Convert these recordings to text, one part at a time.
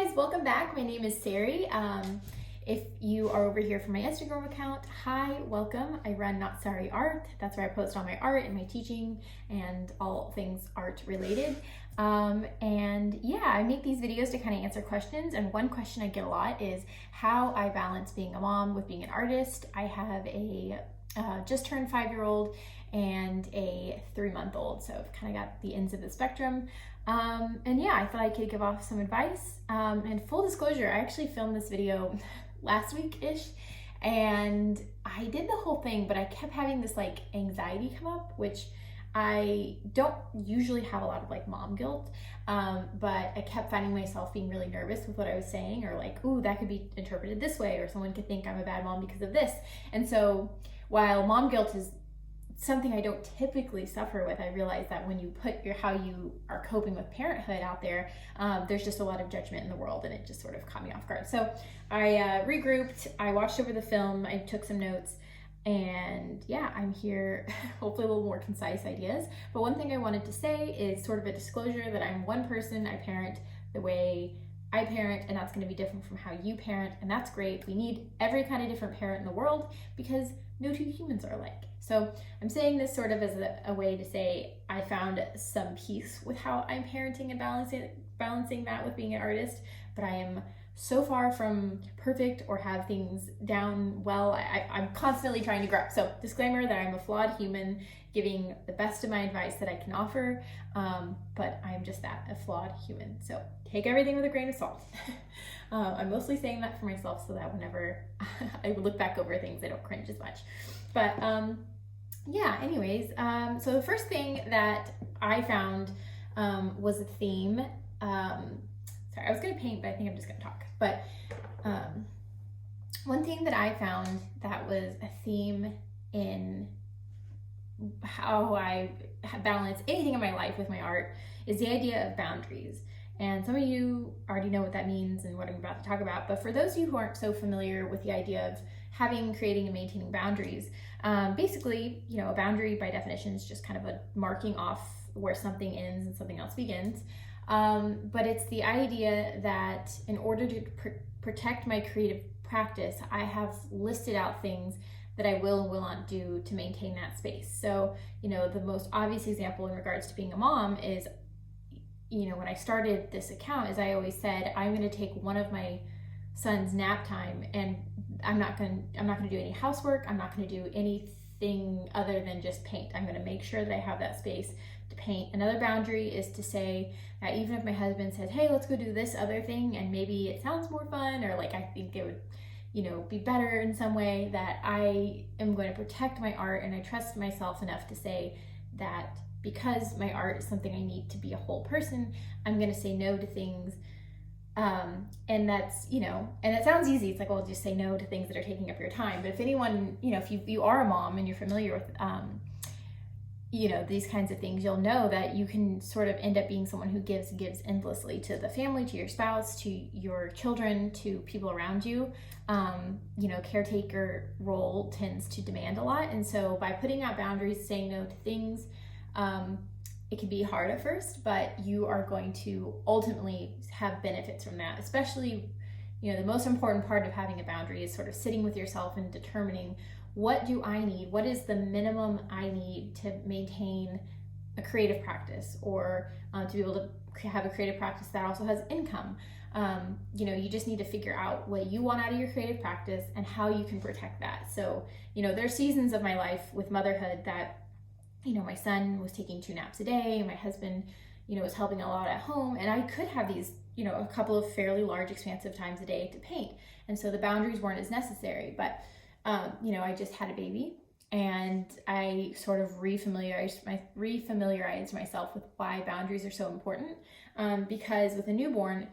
guys, welcome back. My name is Sari. If you are over here from my Instagram account, hi, welcome. I run Not Sorry Art. That's where I post all my art and my teaching and all things art related. And yeah, I make these videos to kind of answer questions. And one question I get a lot is how I balance being a mom with being an artist. I have a just turned 5-year-old and a 3-month-old. So I've kind of got the ends of the spectrum. And yeah, I thought I could give off some advice. And full disclosure, I actually filmed this video last week-ish, and I did the whole thing, but I kept having this like anxiety come up, which I don't usually have a lot of like mom guilt, but I kept finding myself being really nervous with what I was saying, or like, ooh, that could be interpreted this way, or someone could think I'm a bad mom because of this. And so while mom guilt is something I don't typically suffer with, I realize that when you put how you are coping with parenthood out there, there's just a lot of judgment in the world, and it just sort of caught me off guard. So I regrouped, I watched over the film, I took some notes, and yeah, I'm here, hopefully a little more concise ideas. But one thing I wanted to say is sort of a disclosure that I'm one person, I parent the way I parent, and that's going to be different from how you parent, and that's great. We need every kind of different parent in the world because no two humans are alike. So I'm saying this sort of as a way to say I found some peace with how I'm parenting and balancing that with being an artist, but I am so far from perfect or have things down well. I'm constantly trying to grow. So disclaimer that I'm a flawed human giving the best of my advice that I can offer, but I'm just that, a flawed human. So take everything with a grain of salt. I'm mostly saying that for myself so that whenever I look back over things, I don't cringe as much. But yeah, anyways, so the first thing that I found was a theme. Sorry, I was gonna paint, but I think I'm just gonna talk. But one thing that I found that was a theme in how I balance anything in my life with my art is the idea of boundaries. And some of you already know what that means and what I'm about to talk about. But for those of you who aren't so familiar with the idea of creating and maintaining boundaries, basically, you know, a boundary by definition is just kind of a marking off where something ends and something else begins. But it's the idea that in order to protect my creative practice, I have listed out things that I will and will not do to maintain that space. So, you know, the most obvious example in regards to being a mom is, you know, when I started this account, is I always said, I'm going to take one of my son's nap time and I'm not going to do any housework. I'm not going to do anything other than just paint. I'm going to make sure that I have that space to paint. Another boundary is to say that even if my husband says, hey, let's go do this other thing, and maybe it sounds more fun, or like I think it would, you know, be better in some way, that I am going to protect my art, and I trust myself enough to say that because my art is something I need to be a whole person, I'm going to say no to things. And that's, you know, and it sounds easy. It's like, well, just say no to things that are taking up your time. But if anyone, you know, if you are a mom and you're familiar with, you know, these kinds of things, you'll know that you can sort of end up being someone who gives endlessly to the family, to your spouse, to your children, to people around you. You know, caretaker role tends to demand a lot. And so by putting out boundaries, saying no to things, it can be hard at first, but you are going to ultimately have benefits from that. Especially, you know, the most important part of having a boundary is sort of sitting with yourself and determining, what do I need? What is the minimum I need to maintain a creative practice, or to be able to have a creative practice that also has income? You know, you just need to figure out what you want out of your creative practice and how you can protect that. So, you know, there's seasons of my life with motherhood that, you know, my son was taking 2 naps a day, my husband, you know, was helping a lot at home, and I could have these, you know, a couple of fairly large, expansive times a day to paint. And so the boundaries weren't as necessary. But, you know, I just had a baby, and I sort of refamiliarized myself with why boundaries are so important. Because with a newborn,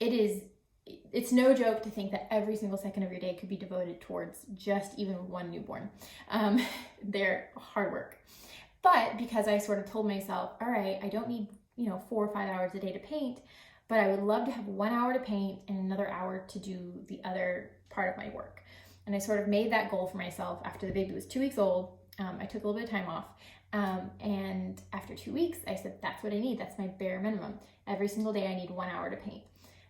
it's no joke to think that every single second of your day could be devoted towards just even one newborn. They're hard work. But because I sort of told myself, all right, I don't need, you know, 4 or 5 hours a day to paint, but I would love to have 1 hour to paint and another hour to do the other part of my work. And I sort of made that goal for myself after the baby was 2 weeks old. I took a little bit of time off. And after 2 weeks, I said, that's what I need. That's my bare minimum. Every single day I need 1 hour to paint.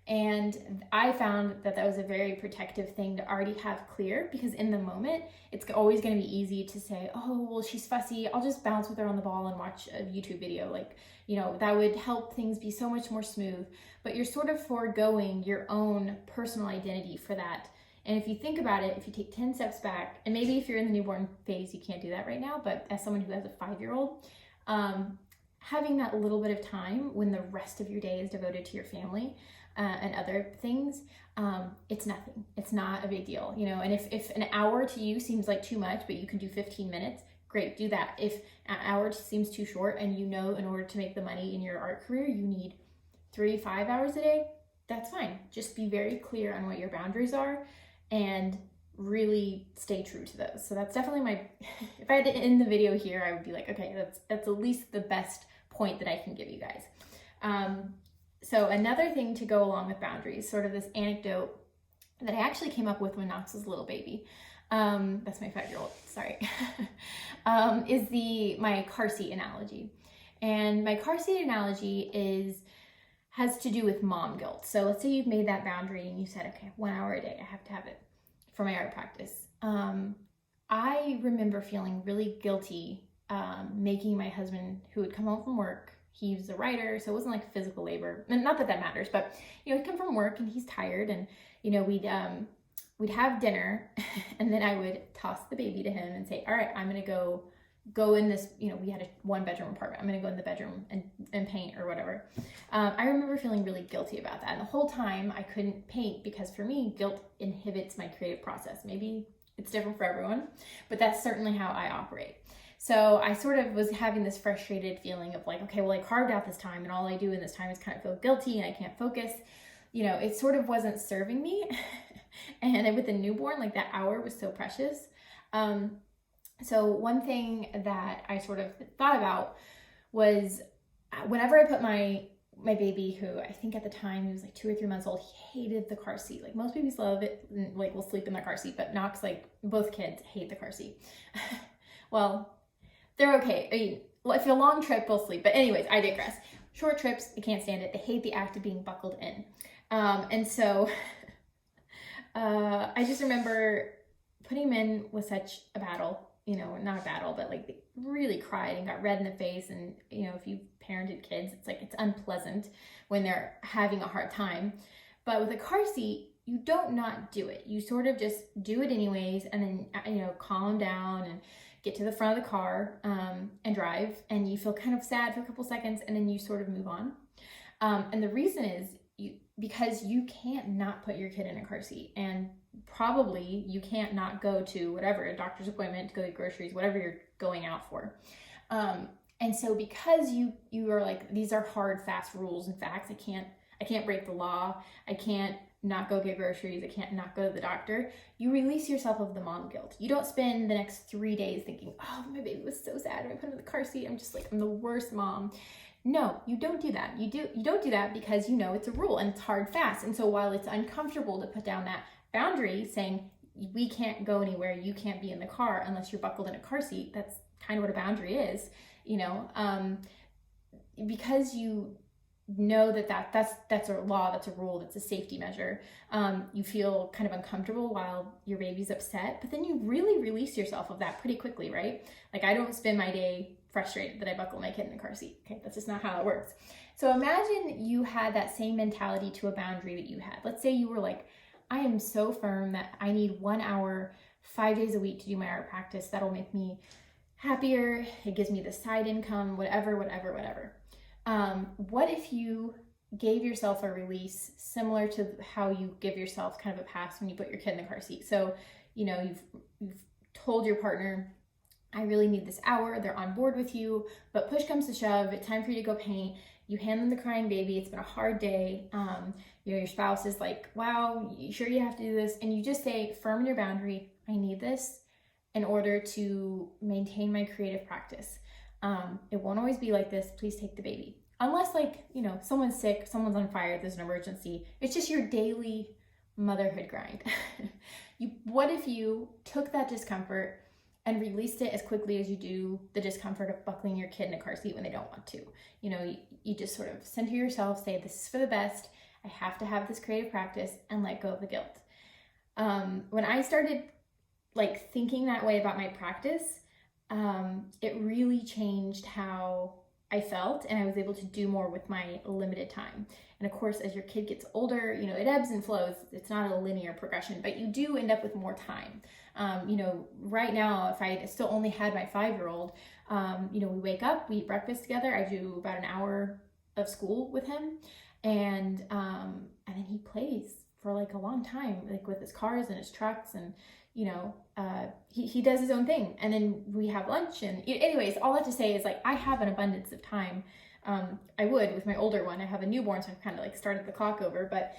And I found that that was a very protective thing to already have clear, because in the moment, it's always going to be easy to say, oh, well, she's fussy. I'll just bounce with her on the ball and watch a YouTube video. Like, that would help things be so much more smooth. But you're sort of foregoing your own personal identity for that. And if you think about it, if you take 10 steps back, and maybe if you're in the newborn phase, you can't do that right now, but as someone who has a 5-year-old, having that little bit of time when the rest of your day is devoted to your family and other things, it's nothing. It's not a big deal, and if an hour to you seems like too much, but you can do 15 minutes, great, do that. If an hour seems too short and in order to make the money in your art career, you need 3-5 hours a day, that's fine. Just be very clear on what your boundaries are and really stay true to those. So that's definitely if I had to end the video here, I would be like, okay, that's at least the best point that I can give you guys. So another thing to go along with boundaries, sort of this anecdote that I actually came up with when Knox was a little baby. That's my 5-year-old, sorry, is my car seat analogy. And my car seat analogy has to do with mom guilt. So let's say you've made that boundary and you said, okay, 1 hour a day, I have to have it for my art practice. I remember feeling really guilty making my husband, who would come home from work, he was a writer, so it wasn't like physical labor, and not that that matters, but he'd come from work and he's tired, and we'd have dinner, and then I would toss the baby to him and say, all right, I'm gonna go in this, we had a 1-bedroom apartment, I'm gonna go in the bedroom and paint or whatever. I remember feeling really guilty about that, and the whole time I couldn't paint because for me, guilt inhibits my creative process. Maybe it's different for everyone, but that's certainly how I operate. So I sort of was having this frustrated feeling of like, okay, well, I carved out this time and all I do in this time is kind of feel guilty and I can't focus. It sort of wasn't serving me. And with a newborn, like that hour was so precious. So one thing that I sort of thought about was whenever I put my baby, who I think at the time he was like 2 or 3 months old, he hated the car seat. Like most babies love it, and like will sleep in their car seat, but Knox, like both kids hate the car seat. Well, they're okay. I mean, if a long trip, we'll sleep. But anyways, I digress. Short trips, they can't stand it. They hate the act of being buckled in. And so I just remember putting him in was such a battle, not a battle, but like they really cried and got red in the face. And, if you've parented kids, it's unpleasant when they're having a hard time. But with a car seat, you don't not do it. You sort of just do it anyways, and then, calm down and get to the front of the car and drive, and you feel kind of sad for a couple seconds, and then you sort of move on. And the reason is because you can't not put your kid in a car seat, and probably you can't not go to whatever, a doctor's appointment, to go get groceries, whatever you're going out for. And so because you are like, these are hard, fast rules and facts, I can't break the law, I can't not go get groceries, I can't not go to the doctor, you release yourself of the mom guilt. You don't spend the next 3 days thinking, oh, my baby was so sad when I put him in the car seat, I'm the worst mom. No, you don't do that. You don't do that because it's a rule and it's hard, fast. And so while it's uncomfortable to put down that boundary saying we can't go anywhere, you can't be in the car unless you're buckled in a car seat, that's kind of what a boundary is, because you know that's a law, that's a rule, that's a safety measure. You feel kind of uncomfortable while your baby's upset, but then you really release yourself of that pretty quickly, right? Like I don't spend my day frustrated that I buckle my kid in the car seat. Okay, that's just not how it works. So imagine you had that same mentality to a boundary that you had. Let's say you were like, I am so firm that I need 1 hour, 5 days a week to do my art practice. That'll make me happier. It gives me the side income, whatever. What if you gave yourself a release similar to how you give yourself kind of a pass when you put your kid in the car seat? So, you've told your partner, I really need this hour. They're on board with you, but push comes to shove. It's time for you to go paint. You hand them the crying baby. It's been a hard day. Your spouse is like, wow, you sure you have to do this? And you just say, firm in your boundary, I need this in order to maintain my creative practice. It won't always be like this. Please take the baby. Unless someone's sick, someone's on fire, there's an emergency. It's just your daily motherhood grind. What if you took that discomfort and released it as quickly as you do the discomfort of buckling your kid in a car seat when they don't want to? You just sort of center yourself, say, this is for the best. I have to have this creative practice and let go of the guilt. When I started like thinking that way about my practice, it really changed how I felt, and I was able to do more with my limited time. And of course, as your kid gets older, you know, it ebbs and flows. It's not a linear progression, but you do end up with more time. You know, right now, if I still only had my 5-year-old, you know, we wake up, we eat breakfast together. I do about an hour of school with him, and then he plays for like a long time, like with his cars and his trucks, and you know, he does his own thing, and then we have lunch. And anyways, all that to say is like I have an abundance of time. I would with my older one. I have a newborn, so I've kind of like started the clock over, but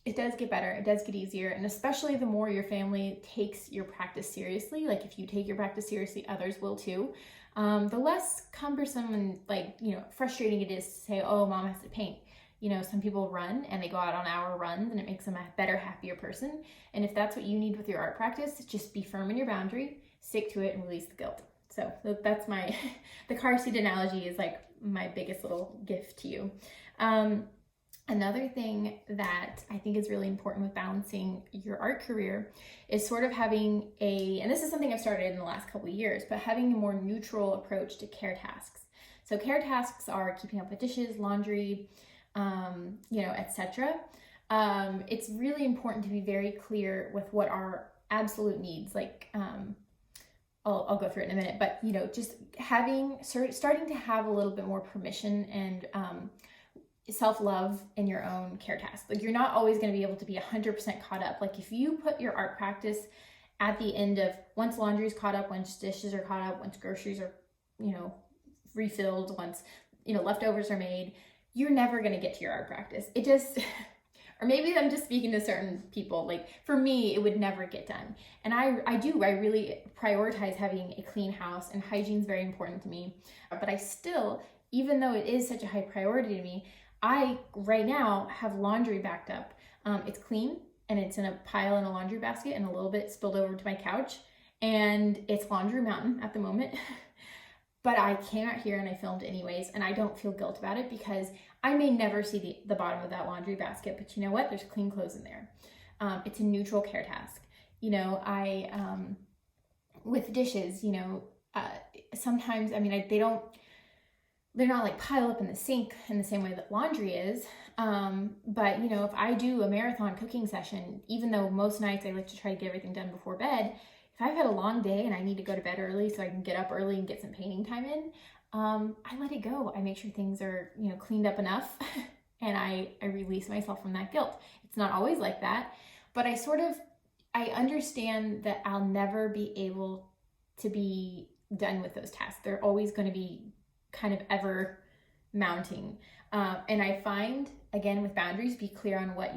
it does get better. It does get easier. And especially the more your family takes your practice seriously, like if you take your practice seriously, others will too. The less cumbersome and like, you know, frustrating it is to say, oh, mom has to paint. You know, some people run and they go out on hour runs and it makes them a better, happier person. And if that's what you need with your art practice, just be firm in your boundary, stick to it, and release the guilt. So that's my, the car seat analogy is like my biggest little gift to you. Another thing that I think is really important with balancing your art career is sort of having and this is something I've started in the last couple of years, but having a more neutral approach to care tasks. So care tasks are keeping up with dishes, laundry, you know, etc. It's really important to be very clear with what our absolute needs, like, I'll go through it in a minute, but you know, just starting to have a little bit more permission and self-love in your own care tasks. Like you're not always going to be able to be 100% caught up. Like if you put your art practice at the end of once laundry is caught up, once dishes are caught up, once groceries are, you know, refilled, once, you know, leftovers are made, you're never going to get to your art practice. It just, or maybe I'm just speaking to certain people. Like for me, it would never get done. And I really prioritize having a clean house, and hygiene is very important to me. But I still, even though it is such a high priority to me, I right now have laundry backed up. It's clean and it's in a pile in a laundry basket and a little bit spilled over to my couch, and it's laundry mountain at the moment. But I came out here and I filmed anyways, and I don't feel guilt about it because I may never see the bottom of that laundry basket, but you know what? There's clean clothes in there. It's a neutral care task. You know, with dishes, you know, sometimes, I mean, they're not like pile up in the sink in the same way that laundry is. But you know, if I do a marathon cooking session, even though most nights I like to try to get everything done before bed, if I've had a long day and I need to go to bed early so I can get up early and get some painting time in, I let it go. I make sure things are, you know, cleaned up enough and I release myself from that guilt. It's not always like that, but I understand that I'll never be able to be done with those tasks. They're always going to be kind of ever mounting. And I find, again, with boundaries, be clear on what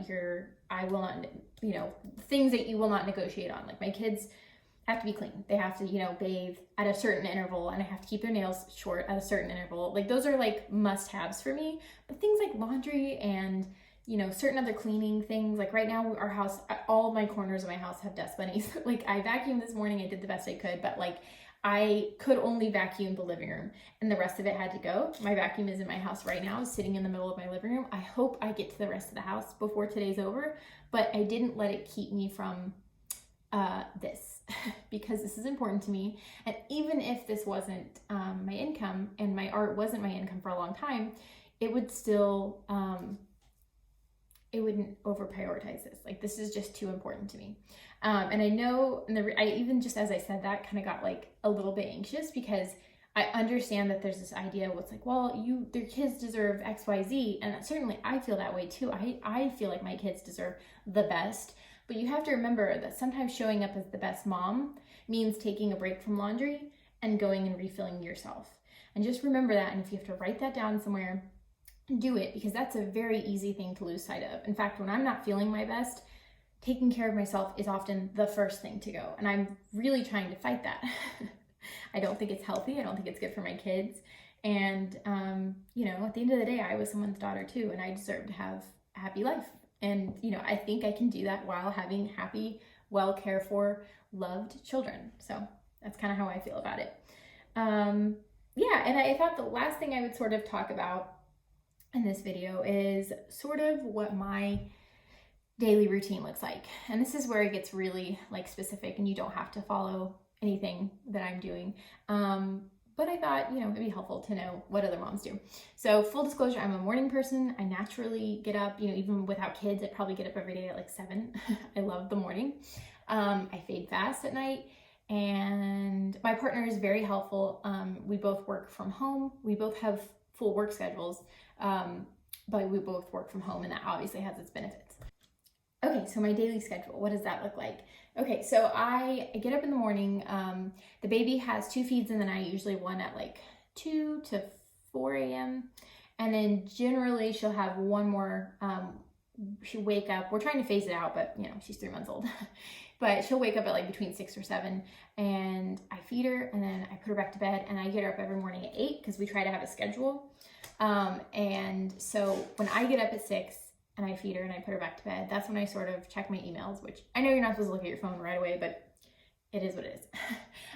I will not, you know, things that you will not negotiate on. Like my kids have to be clean. They have to, you know, bathe at a certain interval, and I have to keep their nails short at a certain interval. Like those are like must-haves for me. But things like laundry and, you know, certain other cleaning things, like right now our house, all my corners of my house have dust bunnies. Like I vacuumed this morning, I did the best I could, but like I could only vacuum the living room and the rest of it had to go. My vacuum is in my house right now, sitting in the middle of my living room. I hope I get to the rest of the house before today's over, but I didn't let it keep me from this because this is important to me. And even if this wasn't my income and my art wasn't my income for a long time, it would still, it wouldn't over prioritize this. Like this is just too important to me. And I know, I even just as I said that kind of got like a little bit anxious because I understand that there's this idea what's like, well, their kids deserve X, Y, Z. And certainly I feel that way too. I feel like my kids deserve the best, but you have to remember that sometimes showing up as the best mom means taking a break from laundry and going and refilling yourself. And just remember that. And if you have to write that down somewhere, do it, because that's a very easy thing to lose sight of. In fact, when I'm not feeling my best, taking care of myself is often the first thing to go. And I'm really trying to fight that. I don't think it's healthy. I don't think it's good for my kids. And, you know, at the end of the day, I was someone's daughter too, and I deserve to have a happy life. And, you know, I think I can do that while having happy, well cared for, loved children. So that's kind of how I feel about it. Yeah. And I thought the last thing I would sort of talk about in this video is sort of what my daily routine looks like. And this is where it gets really like specific, and you don't have to follow anything that I'm doing. But I thought, you know, it'd be helpful to know what other moms do. So full disclosure, I'm a morning person. I naturally get up, you know, even without kids, I probably get up every day at like 7. I love the morning. I fade fast at night, and my partner is very helpful. We both work from home. We both have full work schedules, but we both work from home, and that obviously has its benefits. Okay, so my daily schedule, what does that look like? Okay, so I get up in the morning. The baby has 2 feeds in the night, usually one at like 2 to 4 a.m. And then generally she'll have one more, she'll wake up. We're trying to phase it out, but you know, she's 3 months old. But she'll wake up at like between 6 or 7, and I feed her, and then I put her back to bed, and I get her up every morning at 8 because we try to have a schedule. And so when I get up at 6, and I feed her and I put her back to bed, that's when I sort of check my emails, which I know you're not supposed to look at your phone right away, but it is what it is.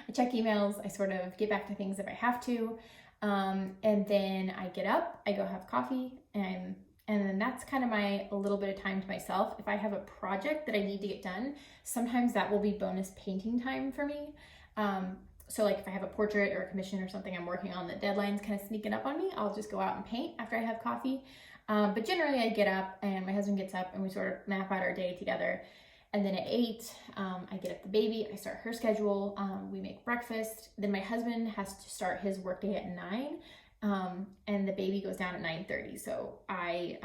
I check emails, I sort of get back to things if I have to, and then I get up, I go have coffee, and then that's kind of my a little bit of time to myself. If I have a project that I need to get done, sometimes that will be bonus painting time for me. So like if I have a portrait or a commission or something I'm working on, the deadline's kind of sneaking up on me, I'll just go out and paint after I have coffee. But generally I get up and my husband gets up and we sort of map out our day together. And then at 8, I get up the baby, I start her schedule, we make breakfast. Then my husband has to start his workday at 9, and the baby goes down at 9:30. So I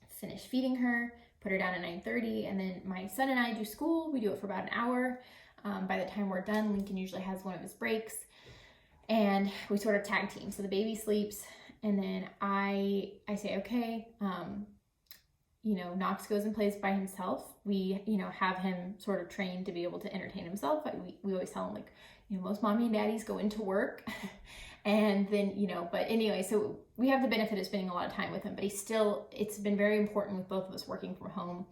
finish feeding her, put her down at 9:30, and then my son and I do school. We do it for about an hour. By the time we're done, Lincoln usually has one of his breaks, and we sort of tag team. So the baby sleeps, and then I say, okay, you know, Knox goes and plays by himself. We, you know, have him sort of trained to be able to entertain himself. We always tell him, like, you know, most mommy and daddies go into work and then, you know, but anyway, so we have the benefit of spending a lot of time with him, but it's been very important with both of us working from home,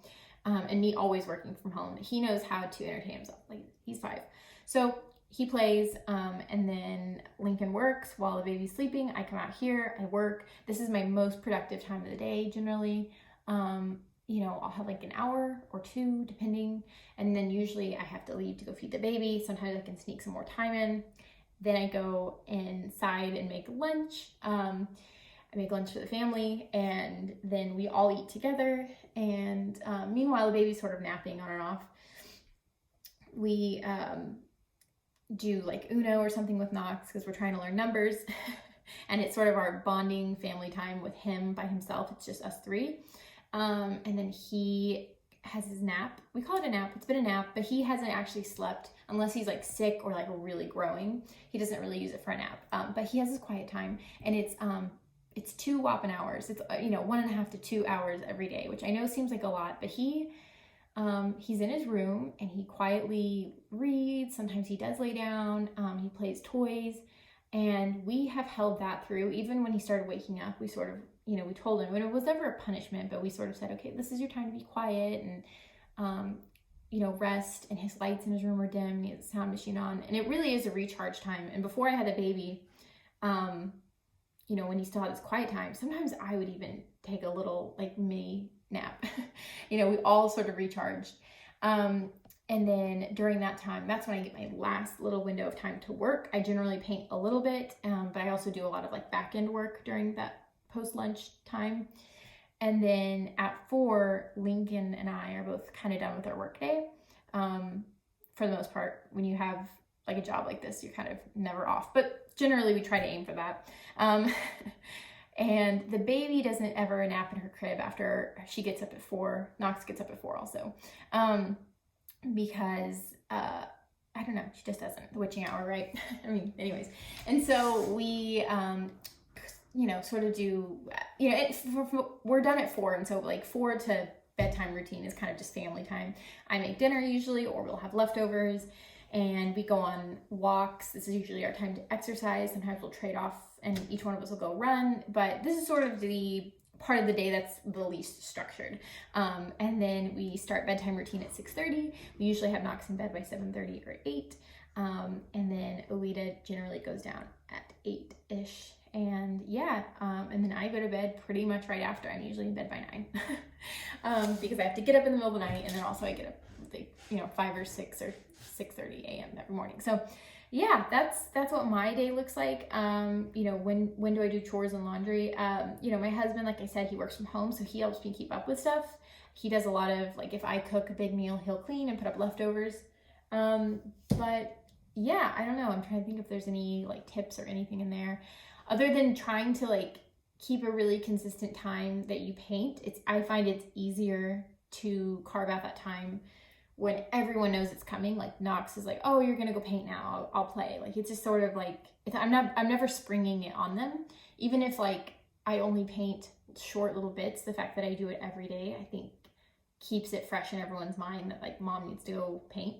and me always working from home. He knows how to entertain himself. Like, he's 5. So he plays, and then Lincoln works while the baby's sleeping. I come out here, I work. This is my most productive time of the day, generally. You know, I'll have like an hour or 2, depending. And then usually I have to leave to go feed the baby. Sometimes I can sneak some more time in. Then I go inside and make lunch. I make lunch for the family, and then we all eat together. And meanwhile, the baby's sort of napping on and off. We do like Uno or something with Knox because we're trying to learn numbers. And it's sort of our bonding family time with him by himself. It's just us 3. And then he has his nap. We call it a nap. It's been a nap, but he hasn't actually slept unless he's like sick or like really growing. He doesn't really use it for a nap. But he has his quiet time, and it's 2 whopping hours. It's, you know, 1.5 to 2 hours every day, which I know seems like a lot, but he's in his room and he quietly reads. Sometimes he does lay down. He plays toys, and we have held that through. Even when he started waking up, we sort of, you know, we told him, and it was never a punishment, but we sort of said, okay, this is your time to be quiet and, you know, rest. And his lights in his room are dim, and he has a sound machine on, and it really is a recharge time. And before I had the baby, you know, when he still had his quiet time, sometimes I would even take a little like mini nap. You know, we all sort of recharged. And then during that time, that's when I get my last little window of time to work. I generally paint a little bit, but I also do a lot of like back end work during that post-lunch time. And then at 4, Lincoln and I are both kind of done with our work day. For the most part, when you have like a job like this, you're kind of never off, but generally we try to aim for that. And the baby doesn't ever nap in her crib after she gets up at 4. Knox gets up at 4 also. Because, I don't know, she just doesn't, the witching hour, right? I mean, anyways. And so we, you know, sort of do, you know, we're done at 4. And so like 4 to bedtime routine is kind of just family time. I make dinner usually, or we'll have leftovers, and we go on walks. This is usually our time to exercise. Sometimes we'll trade off and each one of us will go run, but this is sort of the part of the day that's the least structured. And then we start bedtime routine at 6:30. We usually have Knox in bed by 7:30 or 8. And then Olita generally goes down at 8-ish. And yeah, and then I go to bed pretty much right after. I'm usually in bed by 9 because I have to get up in the middle of the night, and then also I get up like, 5 or 6 or 6:30 a.m. every morning. So yeah, that's what my day looks like. When do I do chores and laundry? My husband, like I said, he works from home, so he helps me keep up with stuff. He does a lot of, like, if I cook a big meal, he'll clean and put up leftovers. But yeah, I don't know. I'm trying to think if there's any like tips or anything in there other than trying to like keep a really consistent time that you paint. I find it's easier to carve out that time when everyone knows it's coming. Like Knox is like, oh, you're gonna go paint now, I'll play. Like, it's just sort of like, I'm never springing it on them. Even if like I only paint short little bits, the fact that I do it every day, I think keeps it fresh in everyone's mind that like mom needs to go paint.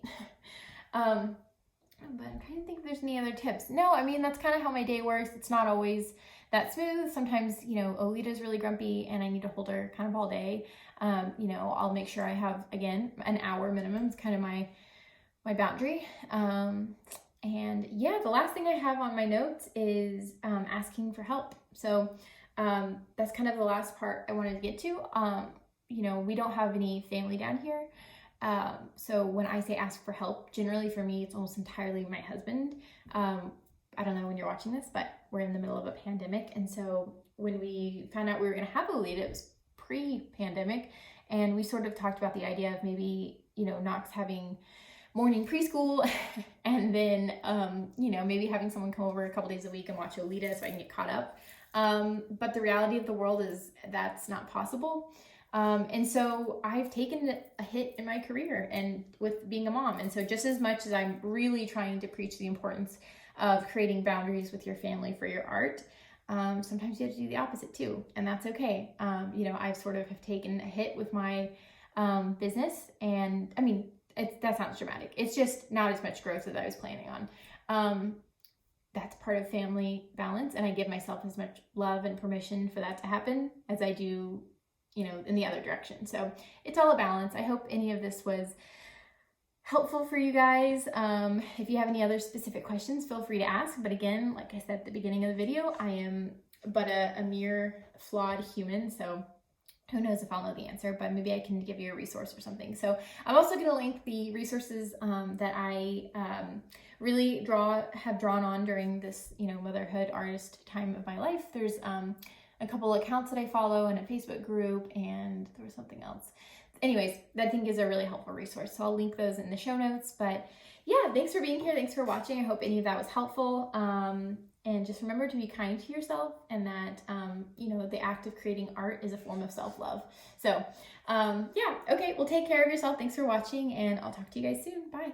But I'm trying to think if there's any other tips. No, I mean, that's kind of how my day works. It's not always that smooth. Sometimes, Olita's really grumpy and I need to hold her kind of all day. I'll make sure I have, again, an hour minimum. It's kind of my boundary. And yeah, the last thing I have on my notes is asking for help. So that's kind of the last part I wanted to get to. We don't have any family down here. So when I say ask for help, generally for me, it's almost entirely my husband. I don't know when you're watching this, but we're in the middle of a pandemic. And so when we found out we were going to have Alita, it was pre-pandemic. And we sort of talked about the idea of maybe, Knox having morning preschool and then, maybe having someone come over a couple days a week and watch Alita so I can get caught up. But the reality of the world is that's not possible. And so I've taken a hit in my career and with being a mom. And so just as much as I'm really trying to preach the importance of creating boundaries with your family for your art, sometimes you have to do the opposite too. And that's okay. I've sort of have taken a hit with my business. And I mean, that sounds dramatic. It's just not as much growth as I was planning on. That's part of family balance. And I give myself as much love and permission for that to happen as I do in the other direction. So it's all a balance. I hope any of this was helpful for you guys. If you have any other specific questions, feel free to ask. But again, like I said at the beginning of the video, I am but a mere flawed human. So who knows if I'll know the answer, but maybe I can give you a resource or something. So I'm also going to link the resources that I really have drawn on during this, motherhood artist time of my life. There's a couple accounts that I follow and a Facebook group, and there was something else. Anyways, that I think is a really helpful resource. So I'll link those in the show notes. But yeah, thanks for being here. Thanks for watching. I hope any of that was helpful. And just remember to be kind to yourself, and that, the act of creating art is a form of self-love. So yeah, okay, well, take care of yourself. Thanks for watching, and I'll talk to you guys soon. Bye.